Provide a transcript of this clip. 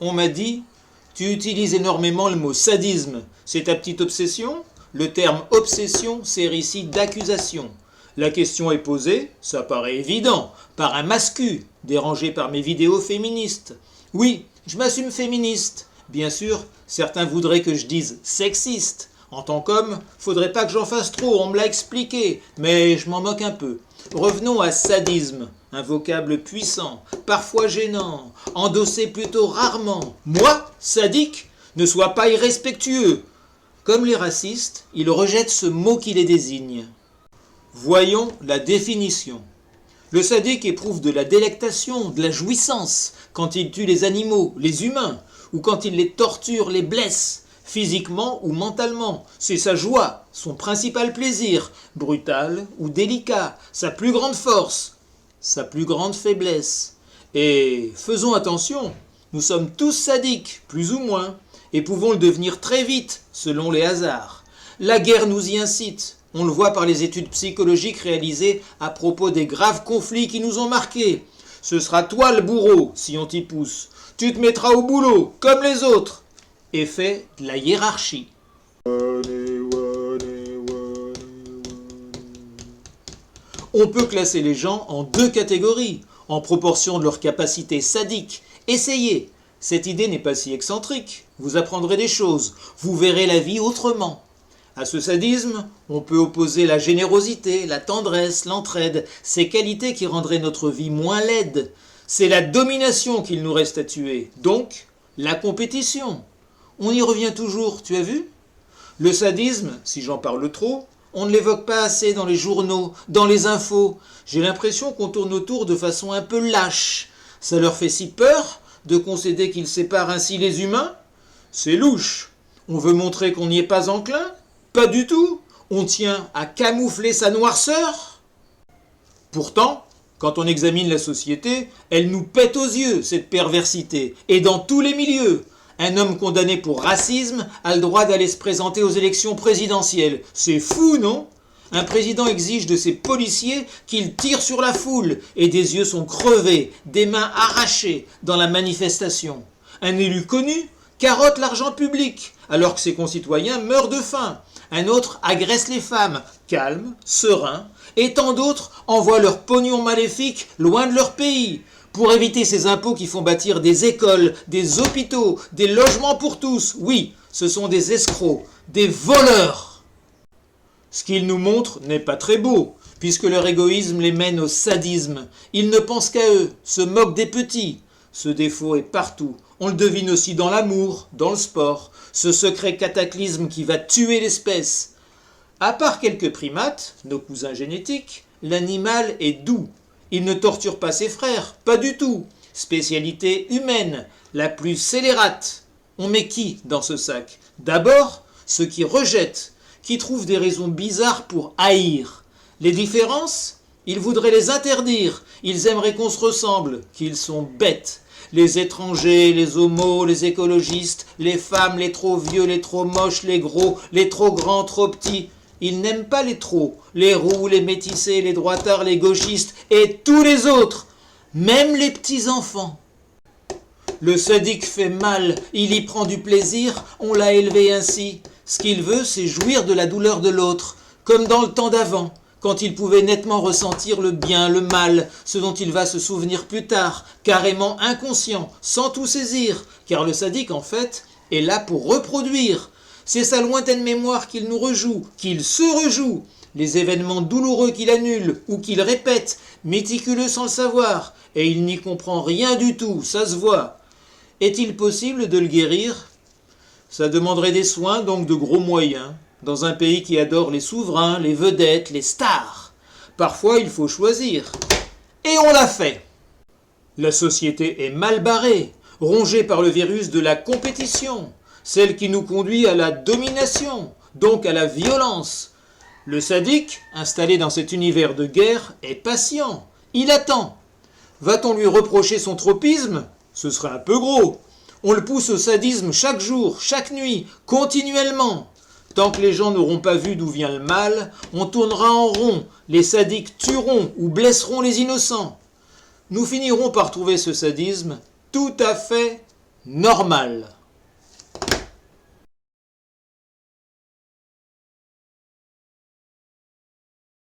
On m'a dit, tu utilises énormément le mot sadisme. C'est ta petite obsession? Le terme obsession sert ici d'accusation. La question est posée, ça paraît évident, par un mascu, dérangé par mes vidéos féministes. Oui, je m'assume féministe. Bien sûr, certains voudraient que je dise sexiste. En tant qu'homme, faudrait pas que j'en fasse trop, on me l'a expliqué, mais je m'en moque un peu. Revenons à sadisme, un vocable puissant, parfois gênant, endossé plutôt rarement. Moi, sadique, ne sois pas irrespectueux. Comme les racistes, ils rejettent ce mot qui les désigne. Voyons la définition. Le sadique éprouve de la délectation, de la jouissance, quand il tue les animaux, les humains, ou quand il les torture, les blesse, physiquement ou mentalement. C'est sa joie, son principal plaisir, brutal ou délicat, sa plus grande force, sa plus grande faiblesse. Et faisons attention, nous sommes tous sadiques, plus ou moins, et pouvons le devenir très vite, selon les hasards. La guerre nous y incite. On le voit par les études psychologiques réalisées à propos des graves conflits qui nous ont marqués. Ce sera toi le bourreau, si on t'y pousse. Tu te mettras au boulot, comme les autres. Effet de la hiérarchie. On peut classer les gens en deux catégories, en proportion de leur capacité sadique. Essayez. Cette idée n'est pas si excentrique. Vous apprendrez des choses. Vous verrez la vie autrement. À ce sadisme, on peut opposer la générosité, la tendresse, l'entraide, ces qualités qui rendraient notre vie moins laide. C'est la domination qu'il nous reste à tuer, donc la compétition. On y revient toujours, tu as vu? Le sadisme, si j'en parle trop, on ne l'évoque pas assez dans les journaux, dans les infos. J'ai l'impression qu'on tourne autour de façon un peu lâche. Ça leur fait si peur de concéder qu'ils séparent ainsi les humains? C'est louche. On veut montrer qu'on n'y est pas enclin? Pas du tout. On tient à camoufler sa noirceur. Pourtant, quand on examine la société, elle nous pète aux yeux, cette perversité, et dans tous les milieux. Un homme condamné pour racisme a le droit d'aller se présenter aux élections présidentielles. C'est fou, non? Un président exige de ses policiers qu'ils tirent sur la foule, et des yeux sont crevés, des mains arrachées dans la manifestation. Un élu connu carotte l'argent public, alors que ses concitoyens meurent de faim. Un autre agresse les femmes, calme, serein, et tant d'autres envoient leur pognon maléfique loin de leur pays, pour éviter ces impôts qui font bâtir des écoles, des hôpitaux, des logements pour tous. Oui, ce sont des escrocs, des voleurs. Ce qu'ils nous montrent n'est pas très beau, puisque leur égoïsme les mène au sadisme. Ils ne pensent qu'à eux, se moquent des petits. Ce défaut est partout. On le devine aussi dans l'amour, dans le sport, ce secret cataclysme qui va tuer l'espèce. À part quelques primates, nos cousins génétiques, l'animal est doux. Il ne torture pas ses frères, pas du tout. Spécialité humaine, la plus scélérate. On met qui dans ce sac? D'abord, ceux qui rejettent, qui trouvent des raisons bizarres pour haïr. Les différences? Ils voudraient les interdire, ils aimeraient qu'on se ressemble, qu'ils sont bêtes. Les étrangers, les homos, les écologistes, les femmes, les trop vieux, les trop moches, les gros, les trop grands, trop petits. Ils n'aiment pas les trop, les roux, les métissés, les droitards, les gauchistes et tous les autres, même les petits-enfants. Le sadique fait mal, il y prend du plaisir, on l'a élevé ainsi. Ce qu'il veut, c'est jouir de la douleur de l'autre, comme dans le temps d'avant, quand il pouvait nettement ressentir le bien, le mal, ce dont il va se souvenir plus tard, carrément inconscient, sans tout saisir, car le sadique, en fait, est là pour reproduire. C'est sa lointaine mémoire qu'il nous rejoue, qu'il se rejoue, les événements douloureux qu'il annule ou qu'il répète, méticuleux sans le savoir, et il n'y comprend rien du tout, ça se voit. Est-il possible de le guérir? Ça demanderait des soins, donc de gros moyens, dans un pays qui adore les souverains, les vedettes, les stars. Parfois, il faut choisir. Et on l'a fait. La société est mal barrée, rongée par le virus de la compétition, celle qui nous conduit à la domination, donc à la violence. Le sadique, installé dans cet univers de guerre, est patient. Il attend. Va-t-on lui reprocher son tropisme? Ce serait un peu gros. On le pousse au sadisme chaque jour, chaque nuit, continuellement. Tant que les gens n'auront pas vu d'où vient le mal, on tournera en rond, les sadiques tueront ou blesseront les innocents. Nous finirons par trouver ce sadisme tout à fait normal.